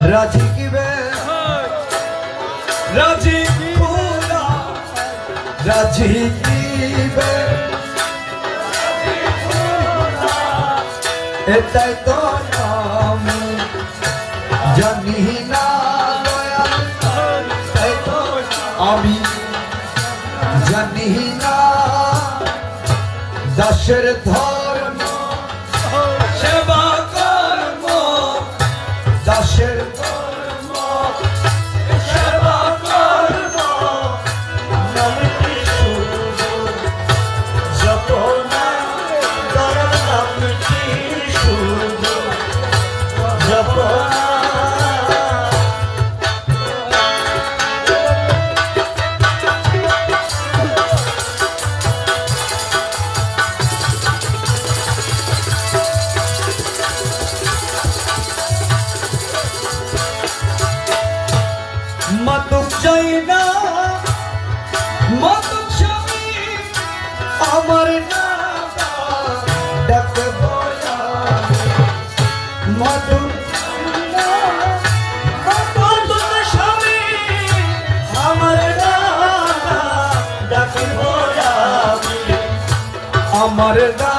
রাজি কিবে রাজি পুরা রাজি কিবে এটাই তো আমি জানি না এটাই তো আমি জানি না দাসের ধর্ম সেবা কর্ম দাসের ধর্ম সেবা কর্ম নামটি শুধু জপনা নামটি শুধু জপনা মাতুক চাই না মাতুক স্বামী আমার না ডাকব মাতুক না মাতুক স্বামী আমার না ডাকব আমার না